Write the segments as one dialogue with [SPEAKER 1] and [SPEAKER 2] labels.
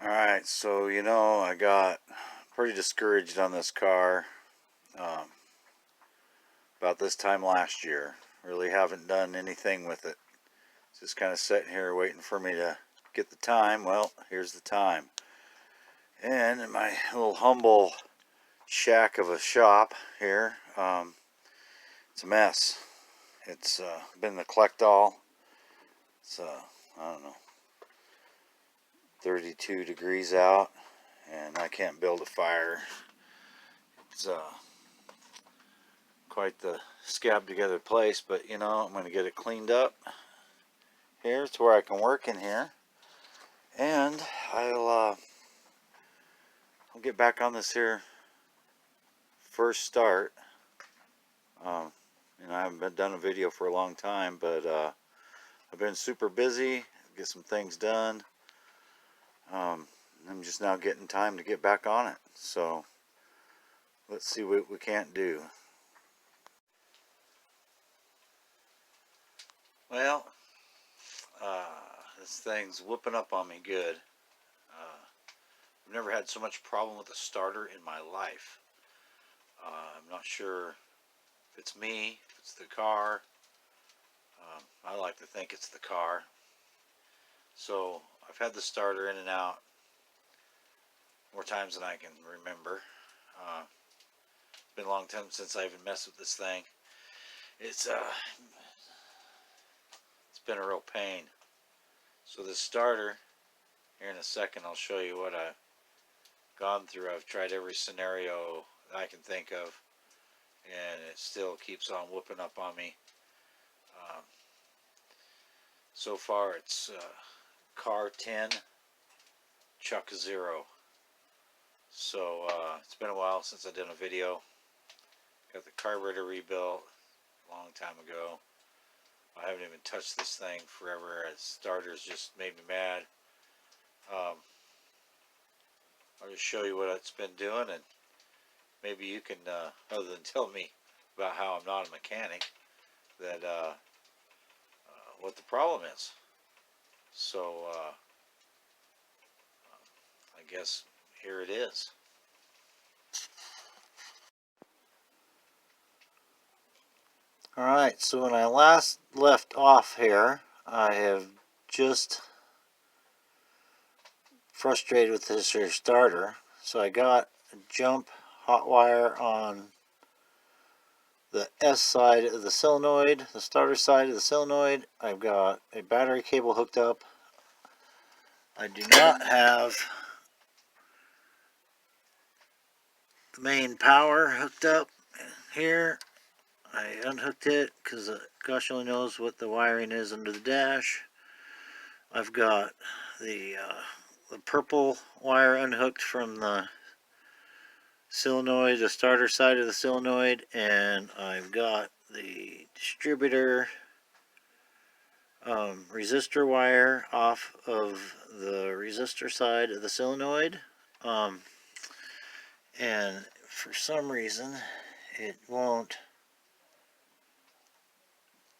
[SPEAKER 1] Alright, so I got pretty discouraged on this car um, about this time last year. Really haven't done anything with it. Just kind of sitting here waiting for me to get the time. Well, here's the time. And in my little humble shack of a shop here, it's a mess. It's been the collect all. It's, I don't know, 32 degrees out, and I can't build a fire. It's quite the scab together place, but I'm going to get it cleaned up here to where I can work in here, and I'll get back on this here first start. I haven't done a video for a long time, but I've been super busy, get some things done. I'm just now getting time to get back on it, so let's see what we can't do. Well, this thing's whooping up on me good. I've never had so much problem with a starter in my life. I'm not sure if it's me, if it's the car. I like to think it's the car. So I've had the starter in and out more times than I can remember. It's been a long time since I even messed with this thing. It's been a real pain. So this starter, here in a second I'll show you what I've gone through. I've tried every scenario I can think of, and it still keeps on whooping up on me. So far it's car 10, chuck 0. So it's been a while since I did a video. Got the carburetor rebuilt a long time ago. I haven't even touched this thing forever. Starters just made me mad. I'll just show you what it's been doing, and maybe you can, other than tell me about how I'm not a mechanic, that what the problem is. So I guess here it is. Alright, so when I last left off here, I have just frustrated with this here starter. So I got a jump hot wire on the S side of the solenoid, the starter side of the solenoid. I've got a battery cable hooked up. I do not have the main power hooked up here. I unhooked it because gosh only knows what the wiring is under the dash. I've got the purple wire unhooked from the solenoid, the starter side of the solenoid, and I've got the distributor resistor wire off of the resistor side of the solenoid, and for some reason it won't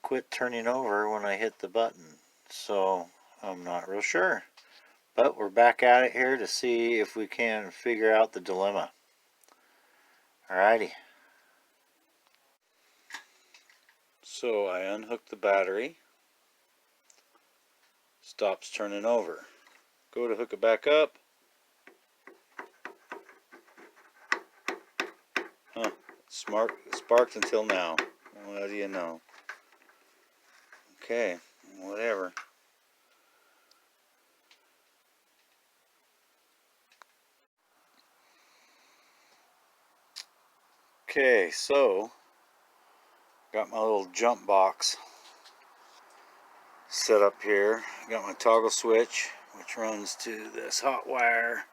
[SPEAKER 1] quit turning over when I hit the button, so I'm not real sure, but we're back at it here to see if we can figure out the dilemma. Alrighty. So I unhooked the battery. Stops turning over. Go to hook it back up. Huh. Sparked until now. What do you know? Okay, whatever. Okay, so got my little jump box set up here. Got my toggle switch, which runs to this hot wire,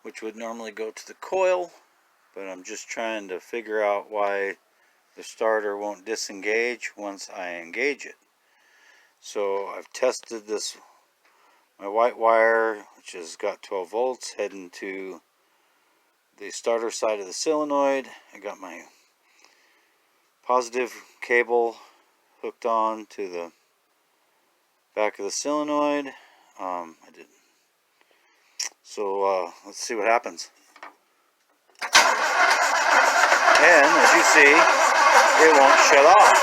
[SPEAKER 1] which would normally go to the coil, but I'm just trying to figure out why the starter won't disengage once I engage it. So I've tested this, my white wire, which has got 12 volts, heading to the starter side of the solenoid. I got my positive cable hooked on to the back of the solenoid. I did So let's see what happens. And as you see, it won't shut off.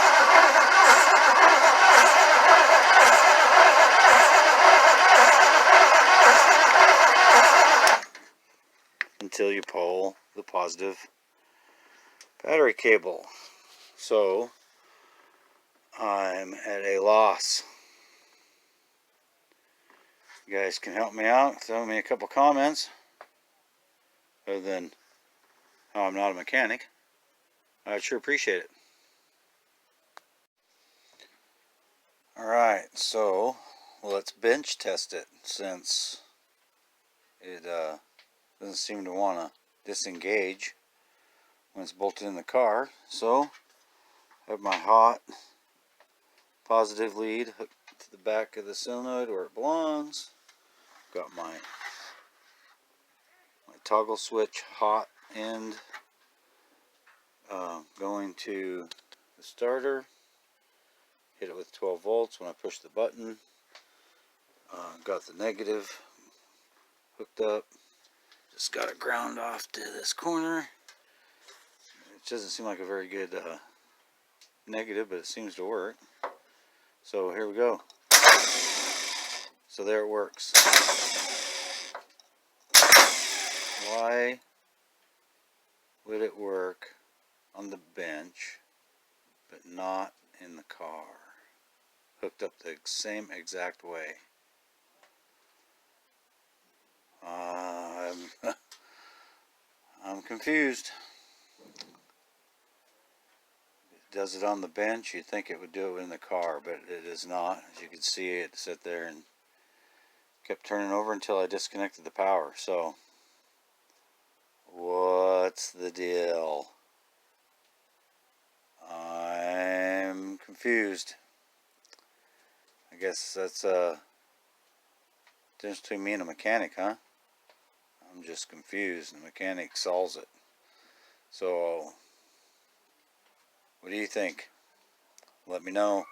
[SPEAKER 1] Until you pull the positive battery cable. So I'm at a loss. You guys can help me out, throw me a couple comments, other than how I'm not a mechanic. I'd sure appreciate it. Alright, so let's bench test it, since it doesn't seem to want to disengage when it's bolted in the car. So I have my hot positive lead hooked to the back of the solenoid where it belongs. Got my toggle switch hot end going to the starter. Hit it with 12 volts when I push the button. Got the negative hooked up. Just got it ground off to this corner. It doesn't seem like a very good negative, but it seems to work. So here we go. So there it works. Why would it work on the bench but not in the car? Hooked up the same exact way. I'm confused. It does it on the bench. You'd think it would do it in the car, but it is not. As you can see, it sat there and kept turning over until I disconnected the power. So what's the deal? I'm confused. I guess that's a difference between me and a mechanic, huh? I'm just confused, and the mechanic solves it. So what do you think? Let me know.